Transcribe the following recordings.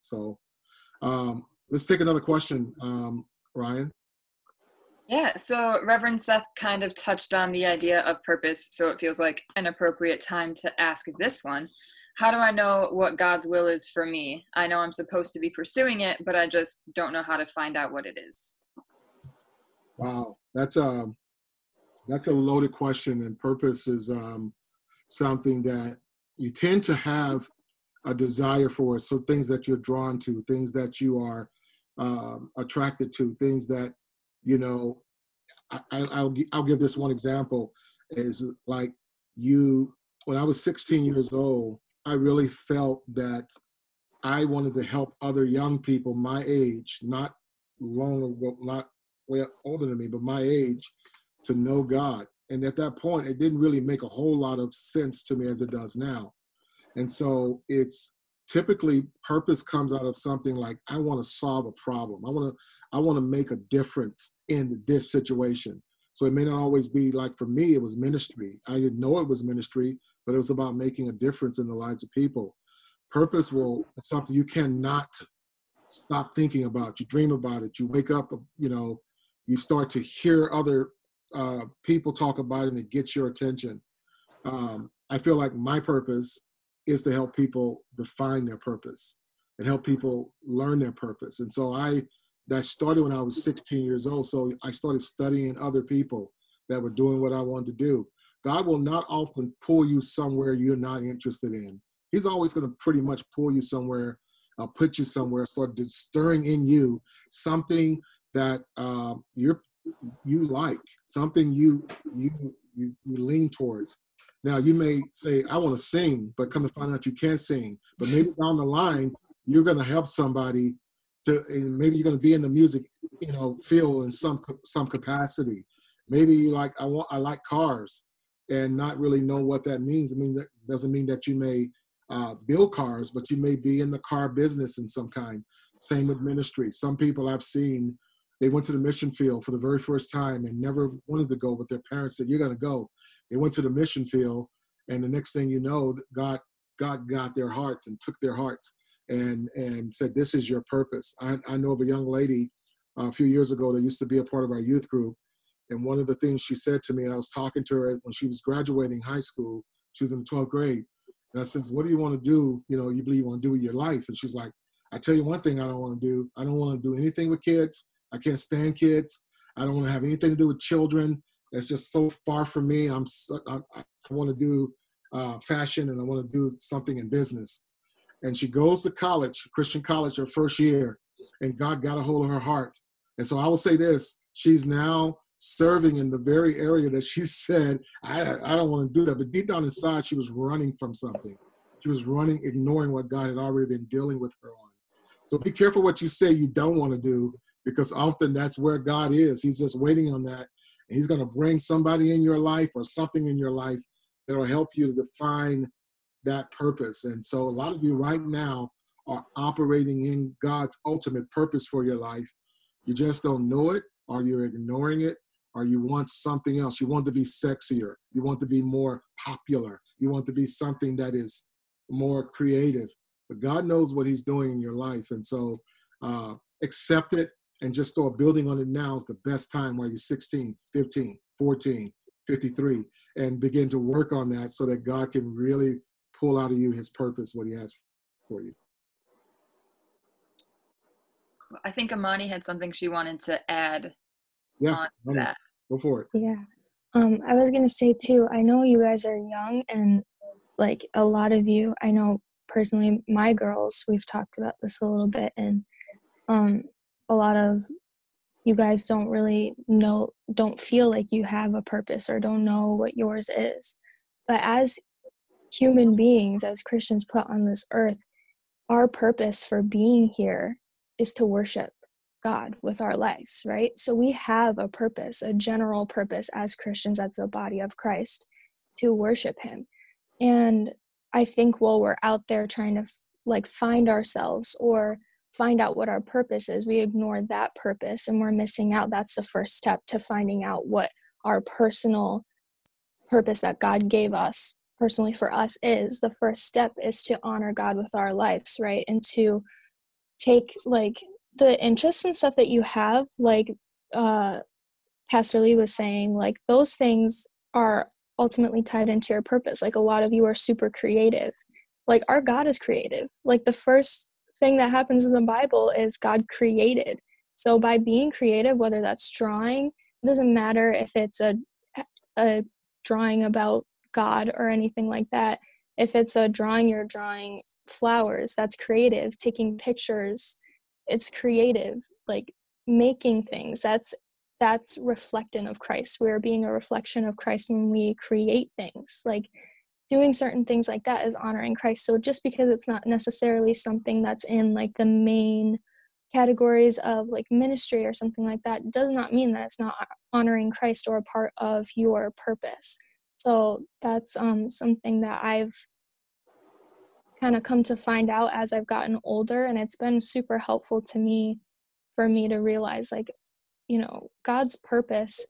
So let's take another question, Ryan. Yeah, so Reverend Seth kind of touched on the idea of purpose, so it feels like an appropriate time to ask this one. How do I know what God's will is for me? I know I'm supposed to be pursuing it, but I just don't know how to find out what it is. Wow, that's a loaded question, and purpose is something that you tend to have a desire for. So things that you're drawn to, things that you are attracted to, things that, you know, I'll give this one example. Is like when I was 16 years old, I really felt that I wanted to help other young people my age, not way older than me, but my age, to know God. And at that point, it didn't really make a whole lot of sense to me as it does now. And so it's typically purpose comes out of something like, I want to solve a problem. I want to make a difference in this situation. So it may not always be like, for me, it was ministry. I didn't know it was ministry, but it was about making a difference in the lives of people. Purpose it's something you cannot stop thinking about. You dream about it. You wake up, you start to hear other people talk about it, and it gets your attention. I feel like my purpose is to help people define their purpose and help people learn their purpose. And so that started when I was 16 years old. So I started studying other people that were doing what I wanted to do. God will not often pull you somewhere you're not interested in. He's always going to pretty much pull you somewhere, put you somewhere, start stirring in you something that you like, something you lean towards. Now, you may say, I want to sing, but come to find out you can't sing. But maybe down the line, you're going to help somebody and maybe you're going to be in the music, field in some capacity. Maybe you I like cars and not really know what that means. I mean, that doesn't mean that you may build cars, but you may be in the car business in some kind. Same with ministry. Some people I've seen, they went to the mission field for the very first time and never wanted to go, but their parents said, you're going to go. They went to the mission field, and the next thing you know, God got their hearts and took their hearts and said, this is your purpose. I know of a young lady a few years ago that used to be a part of our youth group. And one of the things she said to me, and I was talking to her when she was graduating high school, she was in the 12th grade. And I said, what do you want to do? You believe you want to do with your life? And she's like, I tell you one thing I don't want to do. I don't want to do anything with kids. I can't stand kids. I don't want to have anything to do with children. That's just so far from me. I want to do fashion, and I want to do something in business. And she goes to college, Christian college, her first year, and God got a hold of her heart. And so I will say this, she's now serving in the very area that she said, I don't want to do that. But deep down inside, she was running from something. She was running, ignoring what God had already been dealing with her on. So be careful what you say you don't want to do, because often that's where God is. He's just waiting on that. And he's going to bring somebody in your life or something in your life that will help you to define that purpose. And so a lot of you right now are operating in God's ultimate purpose for your life. You just don't know it, or you're ignoring it, or you want something else. You want to be sexier. You want to be more popular. You want to be something that is more creative. But God knows what he's doing in your life. And so accept it and just start building on it now. Is the best time while you're 16, 15, 14, 53, and begin to work on that so that God can really pull out of you his purpose, what he has for you. I think Amani had something she wanted to add on to that. Go for it. Yeah. I was going to say too, I know you guys are young, and like a lot of you, I know personally my girls, we've talked about this a little bit, and a lot of you guys don't feel like you have a purpose or don't know what yours is. But as human beings, as Christians put on this earth, our purpose for being here is to worship God with our lives, right? So we have a purpose, a general purpose as Christians, as the body of Christ, to worship him. And I think while we're out there trying to find ourselves or find out what our purpose is, we ignore that purpose and we're missing out. That's the first step to finding out what our personal purpose that God gave us personally for us is. The first step is to honor God with our lives, right? And to take like the interests and stuff that you have, like Pastor Lee was saying, like those things are ultimately tied into your purpose. Like a lot of you are super creative. Like our God is creative. Like the first thing that happens in the Bible is God created. So by being creative, whether that's drawing, it doesn't matter if it's a drawing about God or anything like that. If it's a drawing, you're drawing flowers, that's creative. Taking pictures, it's creative. Like making things, that's reflecting of Christ. We're being a reflection of Christ when we create things. Like doing certain things like that is honoring Christ. So just because it's not necessarily something that's in like the main categories of like ministry or something like that does not mean that it's not honoring Christ or a part of your purpose. So that's something that I've kind of come to find out as I've gotten older, and it's been super helpful to me for me to realize, like, you know, God's purpose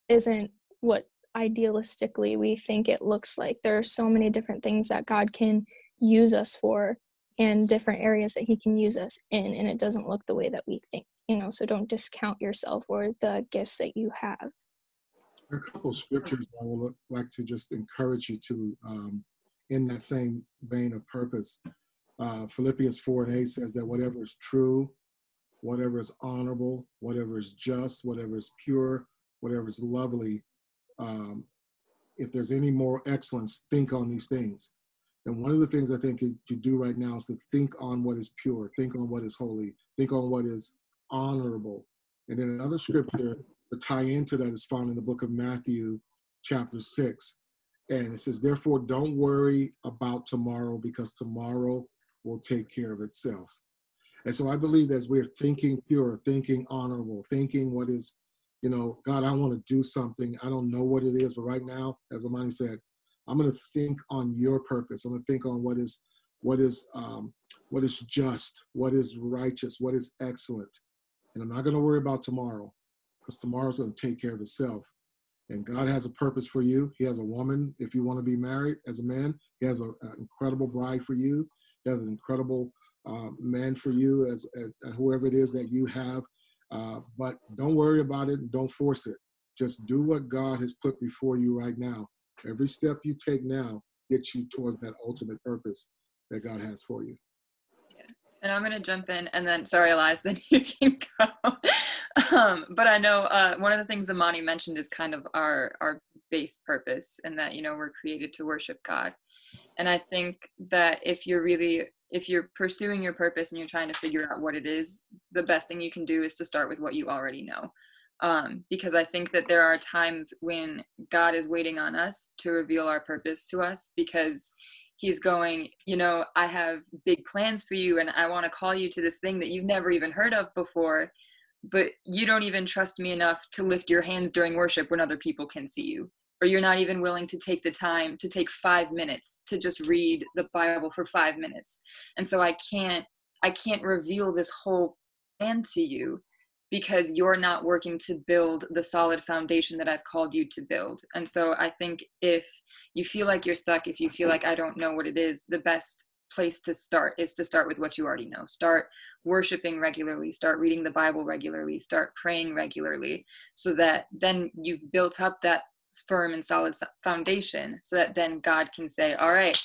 isn't what idealistically we think it looks like. There are so many different things that God can use us for and different areas that he can use us in, and it doesn't look the way that we think, you know, so don't discount yourself or the gifts that you have. There are a couple of scriptures I would like to just encourage you to, in that same vein of purpose. Philippians 4:8 says that whatever is true, whatever is honorable, whatever is just, whatever is pure, whatever is lovely, if there's any more excellence, think on these things. And one of the things I think you do right now is to think on what is pure, think on what is holy, think on what is honorable. And then another scripture to tie into that is found in the book of Matthew, chapter 6. And it says, therefore, don't worry about tomorrow, because tomorrow will take care of itself. And so I believe as we're thinking pure, thinking honorable, thinking what is, you know, God, I want to do something. I don't know what it is, but right now, as Amani said, I'm going to think on your purpose. I'm going to think on what is just, what is righteous, what is excellent. And I'm not going to worry about tomorrow, because tomorrow's going to take care of itself. And God has a purpose for you. He has a woman, if you want to be married as a man. He has an incredible bride for you. He has an incredible man for you, as whoever it is that you have. But don't worry about it and don't force it. Just do what God has put before you right now. Every step you take now gets you towards that ultimate purpose that God has for you. Yeah. And I'm going to jump in, and then, sorry, Elias, then you can go. But I know one of the things Amani mentioned is kind of our base purpose, and that, you know, we're created to worship God. And I think that if you're pursuing your purpose and you're trying to figure out what it is, the best thing you can do is to start with what you already know. Because I think that there are times when God is waiting on us to reveal our purpose to us, because he's going, you know, I have big plans for you, and I want to call you to this thing that you've never even heard of before, but you don't even trust me enough to lift your hands during worship when other people can see you. Or you're not even willing to take the time to take 5 minutes to just read the Bible for 5 minutes. And so I can't reveal this whole plan to you, because you're not working to build the solid foundation that I've called you to build. And so I think if you feel like you're stuck, if you feel like I don't know what it is, the best place to start is to start with what you already know. Start worshiping regularly, start reading the Bible regularly, start praying regularly, so that then you've built up that firm and solid foundation, so that then God can say, all right,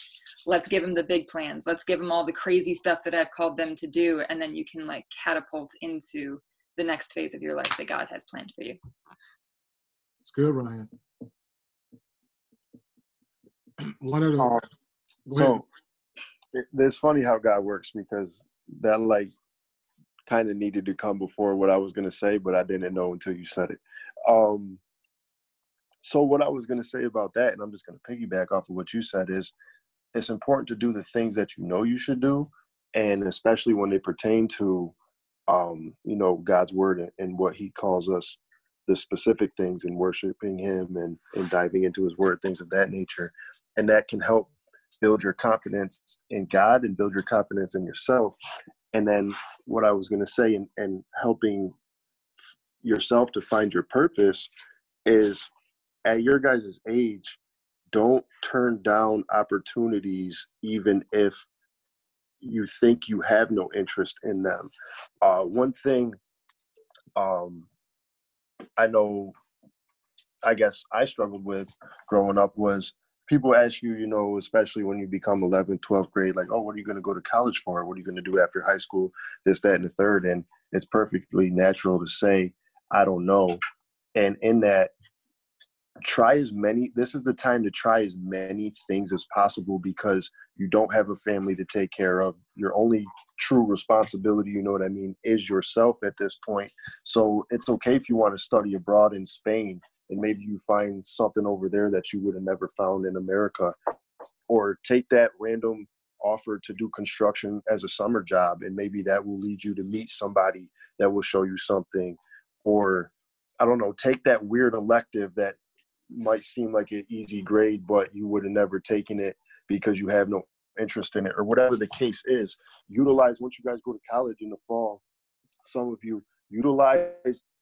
let's give them the big plans. Let's give them all the crazy stuff that I've called them to do. And then you can like catapult into the next phase of your life that God has planned for you. It's good, Ryan. One of the so it's funny how God works, because that like kind of needed to come before what I was going to say, but I didn't know until you said it. So what I was going to say about that, and I'm just going to piggyback off of what you said, is it's important to do the things that you know you should do, and especially when they pertain to you know, God's word and what he calls us, the specific things in worshiping him and diving into his word, things of that nature. And that can help build your confidence in God and build your confidence in yourself. And then what I was going to say, and helping yourself to find your purpose, is at your guys' age, don't turn down opportunities, even if you think you have no interest in them. One thing I know, I guess I struggled with growing up was people ask you, you know, especially when you become 11th, 12th grade, like, oh, what are you going to go to college for? What are you going to do after high school? This, that, and the third. And it's perfectly natural to say, I don't know. And in that, this is the time to try as many things as possible, because you don't have a family to take care of. Your only true responsibility, you know what I mean, is yourself at this point. So it's okay if you want to study abroad in Spain and maybe you find something over there that you would have never found in America, or take that random offer to do construction as a summer job, and maybe that will lead you to meet somebody that will show you something. Or I don't know, take that weird elective that might seem like an easy grade, but you would have never taken it because you have no interest in it, or whatever the case is. Utilize, once you guys go to college in the fall, some of you utilize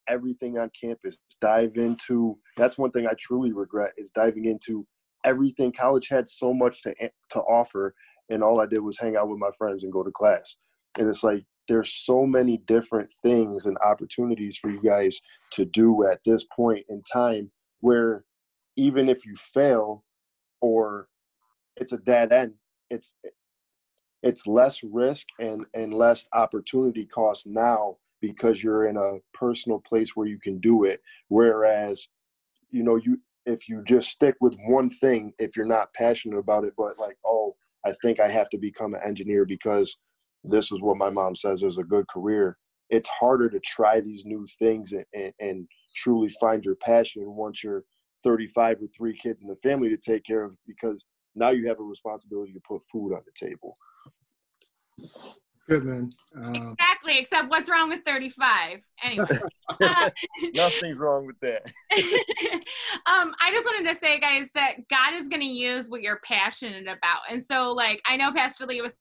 everything on campus. Dive into, that's one thing I truly regret, is diving into everything. College had so much to offer, and all I did was hang out with my friends and go to class. And it's like, there's so many different things and opportunities for you guys to do at this point in time, where even if you fail or it's a dead end, it's less risk and less opportunity cost now, because you're in a personal place where you can do it. Whereas, you know, if you just stick with one thing, if you're not passionate about it, but like, oh, I think I have to become an engineer because this is what my mom says is a good career, it's harder to try these new things and truly find your passion once you're 35 with 3 kids and a family to take care of, because now you have a responsibility to put food on the table. Good, man. Exactly, except what's wrong with 35? Anyway. Nothing's wrong with that. I just wanted to say, guys, that God is going to use what you're passionate about. And so, like, I know Pastor Lee was a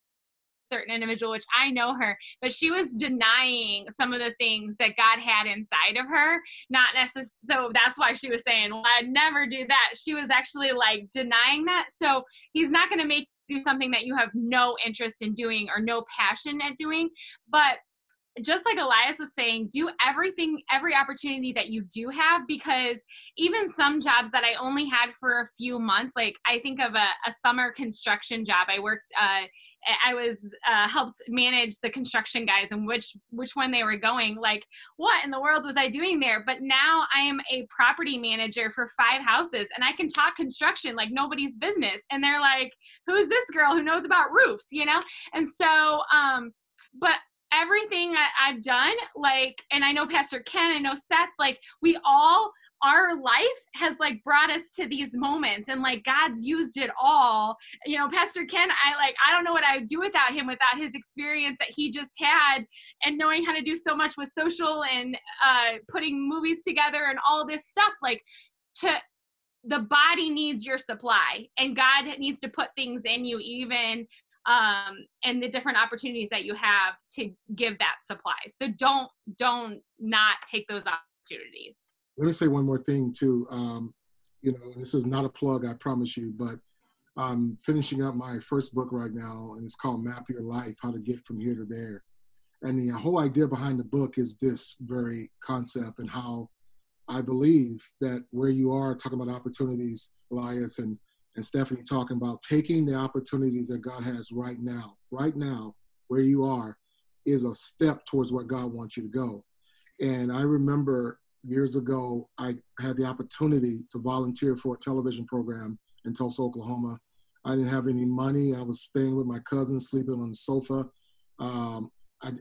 certain individual, which I know her, but she was denying some of the things that God had inside of her. Not necessarily, so that's why she was saying, well, I'd never do that. She was actually, like, denying that. So he's not going to make do something that you have no interest in doing or no passion at doing. But just like Elias was saying, do everything, every opportunity that you do have, because even some jobs that I only had for a few months, like I think of a summer construction job. I worked, I was helped manage the construction guys and which one they were going. Like, what in the world was I doing there? But now I am a property manager for 5 houses, and I can talk construction like nobody's business. And they're like, who's this girl who knows about roofs, you know? And so, but everything I've done, like, and I know Pastor Ken, I know Seth, like, we all, our life has like brought us to these moments, and like God's used it all. You know, Pastor Ken, I don't know what I would do without him, without his experience that he just had, and knowing how to do so much with social and putting movies together and all this stuff. Like, the body needs your supply, and God needs to put things in you, even and the different opportunities that you have to give that supply. So don't not take those opportunities. Let me say one more thing too. You know, this is not a plug, I promise you, but I'm finishing up my first book right now, and it's called Map Your Life, How to Get From Here to There. And the whole idea behind the book is this very concept, and how I believe that where you are, talking about opportunities, Elias and Stephanie talking about taking the opportunities that God has right now, where you are, is a step towards what God wants you to go. And I remember years ago, I had the opportunity to volunteer for a television program in Tulsa, Oklahoma. I didn't have any money. I was staying with my cousin, sleeping on the sofa. I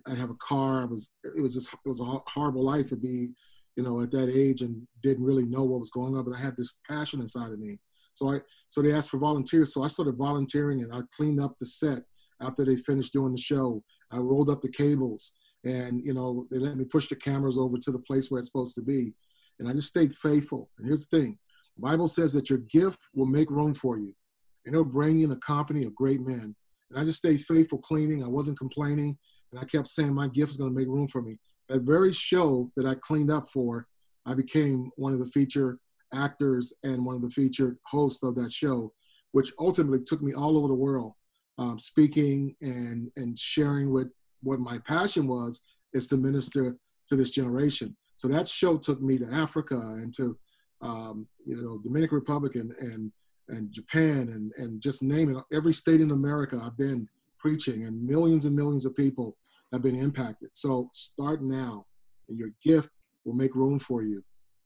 have a car. It was a horrible life to be, you know, at that age, and didn't really know what was going on, but I had this passion inside of me. So they asked for volunteers. So I started volunteering, and I cleaned up the set after they finished doing the show. I rolled up the cables, and, you know, they let me push the cameras over to the place where it's supposed to be. And I just stayed faithful. And here's the thing. The Bible says that your gift will make room for you, and it'll bring you in a company of great men. And I just stayed faithful cleaning. I wasn't complaining. And I kept saying my gift is going to make room for me. That very show that I cleaned up for, I became one of the featured actors and one of the featured hosts of that show, which ultimately took me all over the world. speaking and sharing what my passion was, is to minister to this generation. So that show took me to Africa and to, Dominican Republic and Japan and just name it. Every state in America I've been preaching, and millions of people have been impacted. So start now, and your gift will make room for you.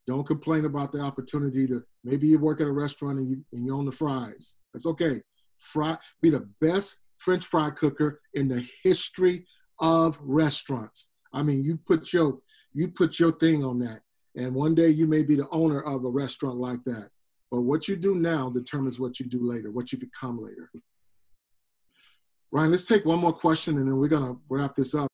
Don't complain about the opportunity to, maybe you work at a restaurant and you own the fries. That's okay. Be the best French fry cooker in the history of restaurants. I mean, you put your thing on that. And one day you may be the owner of a restaurant like that. But what you do now determines what you do later, what you become later. Ryan, let's take one more question and then we're going to wrap this up.